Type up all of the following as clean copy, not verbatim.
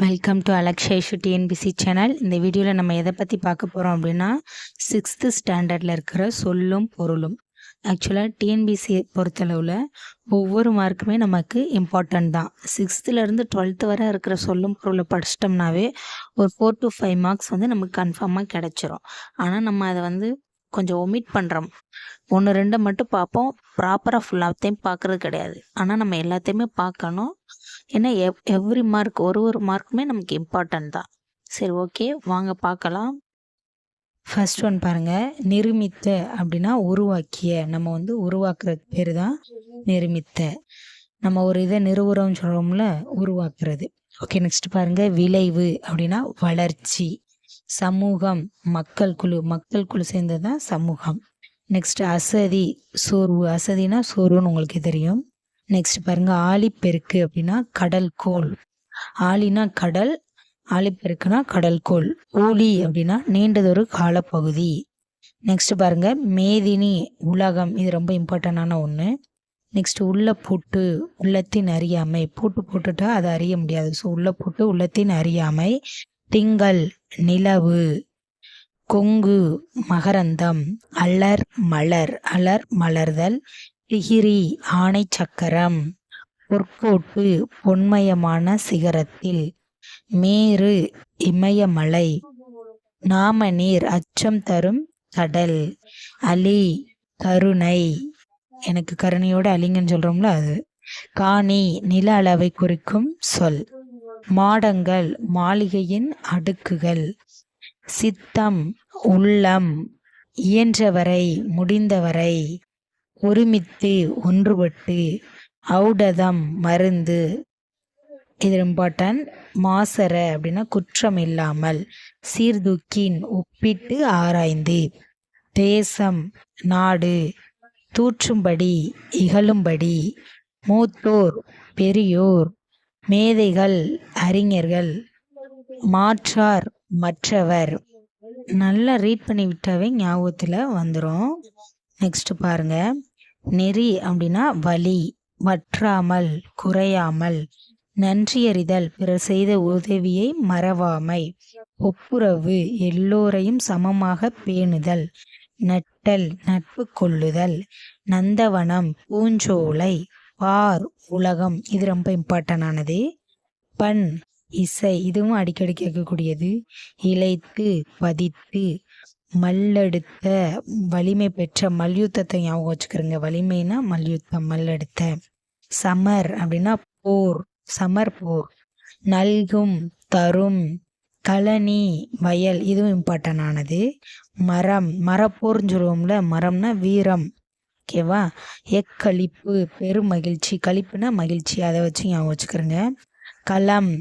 Welcome to அலக்ஷேஷு TNPC channel. இந்த வீடியோவில் நம்ம எதை பற்றி பார்க்க போகிறோம் அப்படின்னா 6th ஸ்டாண்டர்டில் இருக்கிற சொல்லும் பொருளும். ஆக்சுவலாக டிஎன்பிசி பொறுத்தளவில் ஒவ்வொரு மார்க்குமே நமக்கு இம்பார்ட்டன்ட் தான். 6th டுவெல்த்து வரை இருக்கிற சொல்லும் பொருளை படிச்சிட்டோம்னாவே ஒரு 4 to 5 மார்க்ஸ் நமக்கு கன்ஃபார்மாக கிடச்சிரும். ஆனால் நம்ம அதை கொஞ்சம் ஒமிட் பண்ணுறோம். 1-2 மட்டும் பார்ப்போம், ப்ராப்பராக ஃபுல்லாத்தையும் பார்க்குறது கிடையாது. ஆனால் நம்ம எல்லாத்தையுமே பார்க்கணும். ஏன்னா எவ்ரி மார்க் ஒரு மார்க்குமே நமக்கு இம்பார்ட்டன்ட் தான். சரி, ஓகே, வாங்க பார்க்கலாம். ஃபர்ஸ்ட் ஒன் பாருங்கள், நிருமித்த அப்படின்னா உருவாக்கிய. நம்ம உருவாக்குறது பேர் தான் நிருமித்த. நம்ம ஒரு இதை நிறுவுறோம்னு சொல்கிறோம்ல, உருவாக்குறது. ஓகே, நெக்ஸ்ட் பாருங்கள், விளைவு அப்படின்னா வளர்ச்சி. சமூகம் மக்கள் குழு சேர்ந்தது தான் சமூகம். நெக்ஸ்ட் அசதி சோர்வு. அசதினா சோர்வுன்னு உங்களுக்கு தெரியும். நெக்ஸ்ட் பாருங்க, ஆழிப்பெருக்கு அப்படின்னா கடல்கோள். ஆழினா கடல், ஆழிப்பெருக்குனா கடல்கோள். ஊழி அப்படின்னா நீண்டதொரு காலப்பகுதி. நெக்ஸ்ட் பாருங்க, மேதினி உலகம். இது ரொம்ப இம்பார்ட்டண்டான ஒன்று. நெக்ஸ்ட் உள்ள பூட்டு, உள்ளத்தின் அறியாமை. பூட்டு போட்டுட்டா அதை அறிய முடியாது. ஸோ உள்ள பூட்டு, உள்ளத்தின் அறியாமை. திங்கள் நிலவு. கொங்கு மகரந்தம். அலர் மலர். அலர் மலர்தல். திகிரி ஆணை சக்கரம். பொற்கோட்டு பொன்மயமான சிகரத்தில். மேரு இமயமலை. நாமநீர் அச்சம் தரும் கடல். அலி கருணை. எனக்கு கருணையோட அலிங்கன்னு சொல்றோம்ல அது. காணி நில அளவை குறிக்கும் சொல். மாடங்கள் மாளிகையின் அடுக்குகள். சித்தம் உள்ளம். இயன்றவரை முடிந்தவரை. ஒருமித்து ஒன்றுபட்டு. ஔடதம் மருந்து. இது இம்பார்ட்டன்ட். மாசற அப்படின்னா குற்றம் இல்லாமல். சீர்தூக்கின் ஒப்பிட்டு ஆராய்ந்து. தேசம் நாடு. தூற்றும்படி இகழும்படி. மூத்தோர் பெரியோர். மேதைகள் அறிஞர்கள். மாற்றார் மற்றவர். நல்லா ரீட் பண்ணி விட்டாவே ஞாபகத்தில் வந்துடும். நெக்ஸ்ட் பாருங்க, நெறி அப்படின்னா வழி. வற்றாமல் குறையாமல். நன்றியறிதல் பிறர் செய்த உதவியை மறவாமை. ஒப்புரவு எல்லோரையும் சமமாக பேணுதல். நட்டல் நட்பு கொள்ளுதல். நந்தவனம் பூஞ்சோலை. பார் உலகம். இது ரொம்ப இம்பார்ட்டன்டானது. பண் இசை. இதுவும் அடிக்கடி கேட்கக்கூடியது. இளைத்து பதித்து. மல்லெடுத்த வலிமை பெற்ற. மல்யுத்தத்தை ஞாபகம் வச்சுக்கிறோங்க. வலிமைனா மல்யுத்தம், மல்லெடுத்த. சமர் அப்படின்னா போர். சமர் போர். நல்கும் தரும். கழனி வயல். இதுவும் இம்பார்ட்டன்டானது. மரம் மரப்போர்னு சொல்லுவோம்ல, மரம்னா வீரம். ஓகேவா. எக்களிப்பு பெரும் மகிழ்ச்சி. களிப்புனா மகிழ்ச்சி, அதை வச்சு ஞாபகம் வச்சுக்கிறோங்க. களம்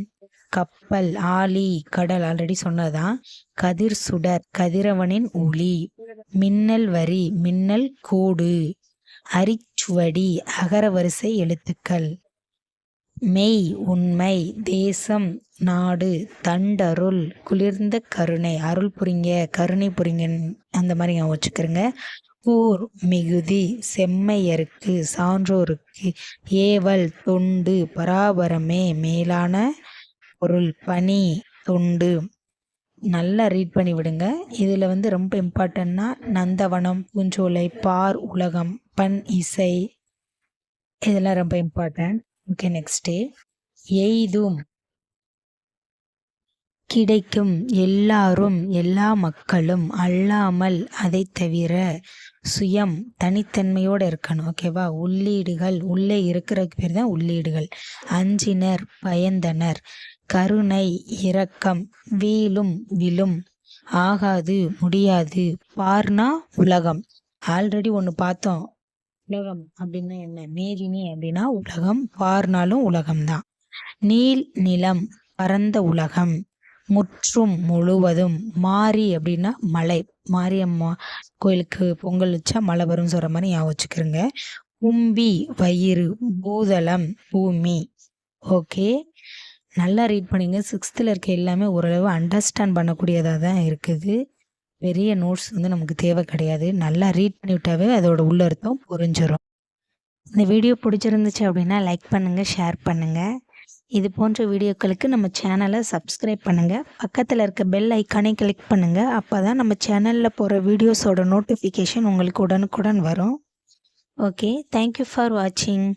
கப்பல். ஆழி கடல், ஆல்ரெடி சொன்னதான். கதிர் சுடர் கதிரவனின் ஒளி. மின்னல் வரி மின்னல் கோடு. அரிச்சுவடி அகர வரிசை எழுத்துக்கள். மெய் உண்மை. தேசம் நாடு. தண்டருள் குளிர்ந்த கருணை. அருள் புரிங்க, கருணை புரிங்க, அந்த மாதிரி நான் வச்சுக்கிறேங்க. கூர் மிகுதி. செம்மையருக்கு சான்றோருக்கு. ஏவல் தொண்டு. பராபரமே மேலான பொருள். பணி தொண்டு. நல்லா ரீட் பண்ணி விடுங்க. இதில் ரொம்ப இம்பார்ட்டன்னா நந்தவனம் பூஞ்சோலை, பார் உலகம், பண் இசை, இதெல்லாம் ரொம்ப இம்பார்ட்டன்ட். ஓகே, நெக்ஸ்ட்டு எய்தும் கிடைக்கும். எல்லாரும் எல்லா மக்களும். அல்லாமல் அதை தவிர. சுயம் தனித்தன்மையோடு இருக்கணும். ஓகேவா. உள்ளீடுகள். உள்ளே இருக்கிறதுக்கு பேர் தான் உள்ளீடுகள். அஞ்சினர் பயந்தனர். கருணை இரக்கம். வீழும் விழும். ஆகாது முடியாது. பார்னா உலகம். ஆல்ரெடி ஒன்று பார்த்தோம். உலகம் அப்படின்னா என்ன? மேதினி அப்படின்னா உலகம். பார்னாலும் உலகம்தான். நீல் நிலம் பரந்த உலகம். முற்றும் முழுவதும். மாரி அப்படின்னா மலை. மாரியம்மா கோயிலுக்கு பொங்கல் வச்சா மழை வரும்னு சொல்கிற மாதிரி ஞாபகம் வச்சுக்கிறோங்க. கும்பி வயிறு. பூதளம் பூமி. ஓகே, நல்லா ரீட் பண்ணிங்க. 6th இருக்க எல்லாமே ஓரளவு அண்டர்ஸ்டாண்ட் பண்ணக்கூடியதாக தான் இருக்குது. பெரிய நோட்ஸ் நமக்கு தேவை கிடையாது. நல்லா ரீட் பண்ணிவிட்டாவே அதோட உள்ள அர்த்தம் புரிஞ்சிடும். இந்த வீடியோ பிடிச்சிருந்துச்சு அப்படின்னா லைக் பண்ணுங்கள், ஷேர் பண்ணுங்கள். இது போன்ற வீடியோக்களுக்கு நம்ம சேனலை சப்ஸ்கிரைப் பண்ணுங்கள். பக்கத்தில் இருக்க பெல் ஐக்கானை கிளிக் பண்ணுங்கள். அப்போ தான் நம்ம சேனலில் போகிற வீடியோஸோட நோட்டிஃபிகேஷன் உங்களுக்கு உடனுக்குடன் வரும். ஓகே, தேங்க்யூ ஃபார் வாட்சிங்.